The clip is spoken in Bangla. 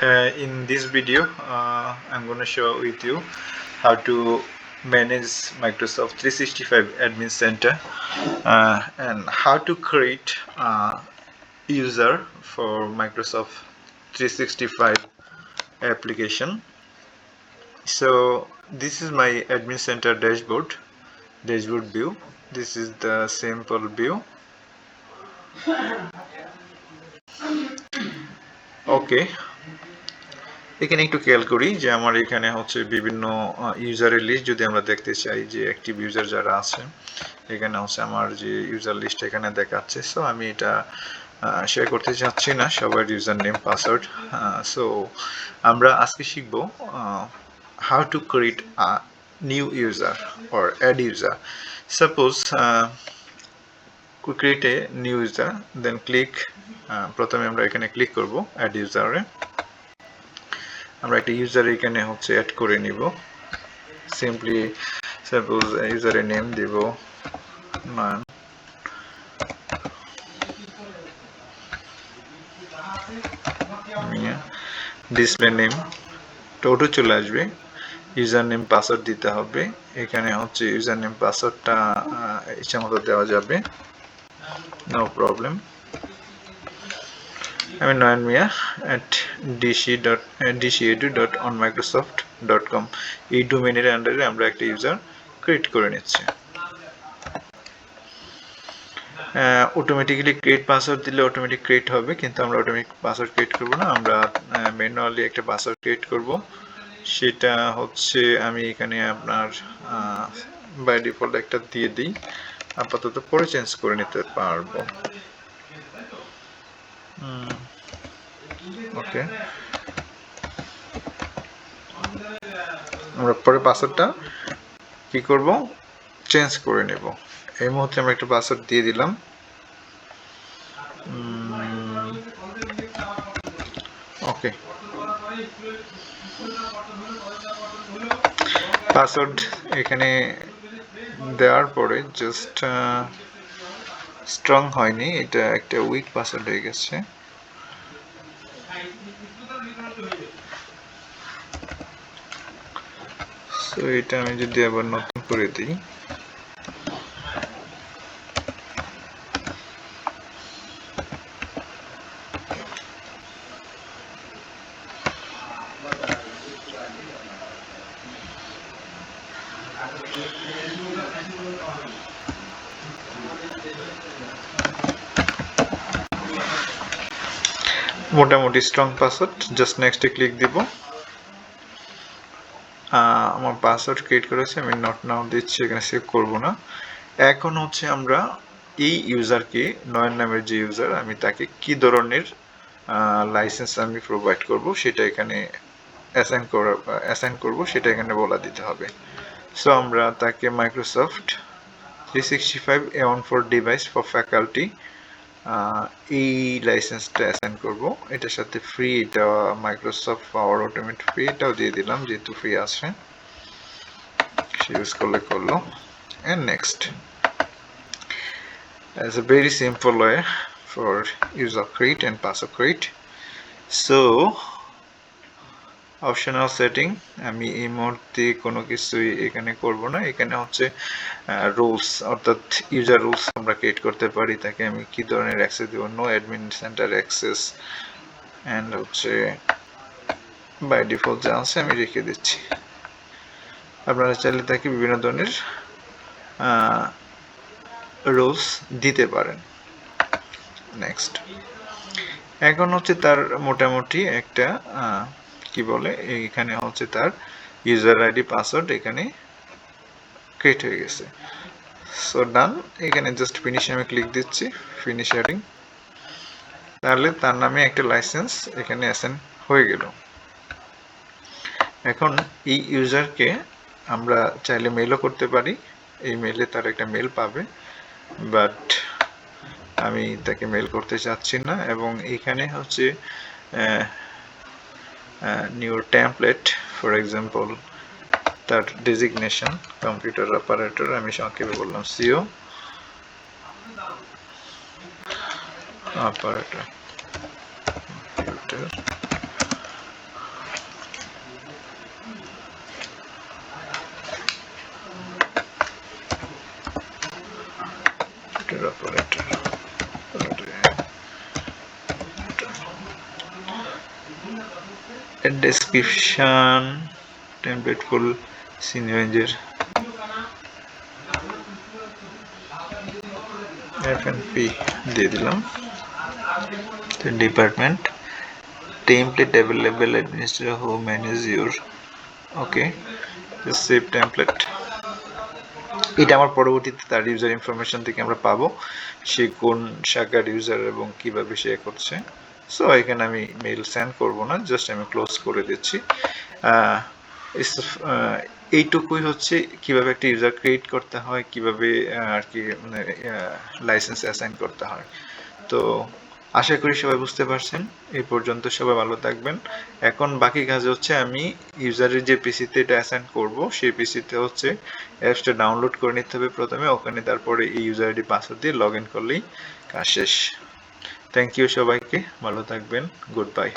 In this video, I'm going to show with you how to manage Microsoft 365 Admin Center and how to create a user for Microsoft 365 application. So this is my Admin Center dashboard view. This is the simple view. Okay. এখানে একটু খেয়াল করি যে আমার এখানে হচ্ছে বিভিন্ন ইউজারের লিস্ট যদি আমরা দেখতে চাই যে অ্যাক্টিভ ইউজার যারা আছে এখানে হচ্ছে আমার যে ইউজার লিস্ট এখানে দেখাচ্ছে সো আমি এটা শেয়ার করতে চাচ্ছি না সবার ইউজার নেম পাসওয়ার্ড সো আমরা আজকে শিখব how to create a new user or add user suppose create a new user then click প্রথমে আমরা এখানে ক্লিক করব অ্যাড ইউজারে আমরা একটা ইউজার এখানে হচ্ছে অ্যাড করে নিব সিম্পলি সাপোজ ইউজারের নেম দেব মান ডিসপ্লে নেম টোটো চলে আসবে ইউজার নেম পাসওয়ার্ড দিতে হবে এখানে হচ্ছে ইউজার নেম পাসওয়ার্ডটা ইচ্ছামতো দেওয়া যাবে নো প্রবলেম আমি নয়ন মিয়া dcedu.onmicrosoft.com এই ডোমেইনের আন্ডারে আমরা একটা ইউজার ক্রিয়েট করে নিচ্ছি অটোমেটিক্যালি ক্রিয়েট পাসওয়ার্ড দিলে অটোমেটিক ক্রিয়েট হবে কিন্তু আমরা অটোমেটিক পাসওয়ার্ড ক্রিয়েট করব না আমরা ম্যানুয়ালি একটা পাসওয়ার্ড ক্রিয়েট করব সেটা হচ্ছে আমি এখানে আপনার বাই ডিফল্ট একটা দিয়ে দিই আপাতত পরে চেঞ্জ করে নিতে পারবো ওকে আমরা পরে পাসওয়ার্ডটা কি করব চেঞ্জ করে নেব এই মুহূর্তে আমরা একটা পাসওয়ার্ড দিয়ে দিলাম ওকে পাসওয়ার্ড এখানে দেওয়ার পরে জাস্ট স্ট্রং হয়নি এটা একটা উইক পাসওয়ার্ড হয়ে গেছে সো এটা আমি যদি আবার নতুন করে দিই মোটামুটি স্ট্রং পাসওয়ার্ড জাস্ট নেক্সটে ক্লিক দিব আমার পাসওয়ার্ড ক্রিয়েট করেছে আমি নট নাও দিচ্ছি এখানে সেভ করব না এখন হচ্ছে আমরা এই ইউজারকে নয়ন নামের যে ইউজার আমি তাকে কি ধরনের লাইসেন্স আমি প্রোভাইড করব সেটা এখানে অ্যাসাইন করব সেটা এখানে বলা দিতে হবে সো আমরা তাকে Microsoft 365 A14 device for faculty এই লাইসেন্সটা অ্যাসাইন করব এটার সাথে ফ্রি এটা মাইক্রোসফট পাওয়ার অটোমেট ফ্রি এটাও দিয়ে দিলাম যেহেতু ফ্রি আছে সে ইউজ করলো and next as a very simple way for user create and password create so optional setting আমি এই মুহূর্তে কোনো কিছুই এখানে করব না এখানে হচ্ছে রুলস অর্থাৎ ইউজার রুলস আমরা ক্রিয়েট করতে পারি তাকে আমি কি ধরনের অ্যাক্সেস দেব no admin centre access and হচ্ছে বাই ডিফল্ট যা আছে আমি রেখে দিচ্ছি আপনারা চাইলে তাকে বিভিন্ন ধরনের রুলস দিতে পারেন নেক্সট এখন হচ্ছে তার মোটামুটি একটা কি বলে এখানে হচ্ছে তার ইউজার আইডি পাসওয়ার্ড এখানে ক্রিয়েট হয়ে গেছে সো ডান এখানে জাস্ট ফিনিশ আমি ক্লিক দিচ্ছি ফিনিশ অ্যাডিং তাহলে তার নামে একটা লাইসেন্স এখানে অ্যাসাইন হয়ে গেল এখন এই ইউজারকে আমরা চাইলে মেইলও করতে পারি এই মেইলে তার একটা মেইল পাবে বাট আমি তাকে মেইল করতে চাচ্ছি না এবং এখানে হচ্ছে new template for example তার designation কম্পিউটার অপারেটর আমি সংক্ষেপে বললাম CO operator computer description template full scene রেঞ্জের FNP দিয়ে দিলাম। Department template available administrator who manage your okay just save template। এটা আমার পরবর্তীতে তার ইউজার ইনফরমেশন থেকে আমরা পাবো সে কোন শাখার ইউজার এবং কিভাবে সে করছে। সো এখানে আমি মেইল সেন্ড করব না, জাস্ট আমি ক্লোজ করে দিচ্ছি। এইটুকুই হচ্ছে কিভাবে একটা ইউজার ক্রিয়েট করতে হয়, কিভাবে আর কি লাইসেন্স অ্যাসাইন করতে হয়। তো আশা করি সবাই বুঝতে পারছেন। এই পর্যন্ত সবাই ভালো থাকবেন। এখন বাকি কাজ হচ্ছে আমি ইউজারের যে পিসিতে এটা অ্যাসাইন করব সেই পিসিতে হচ্ছে অ্যাপসটা ডাউনলোড করে নিতে হবে প্রথমে, ওখানে তারপরে এই ইউজার আইডি পাসওয়ার্ড দিয়ে লগ ইন করলেই কাজ শেষ। থ্যাংক ইউ সবাইকে, ভালো থাকবেন, গুড বাই।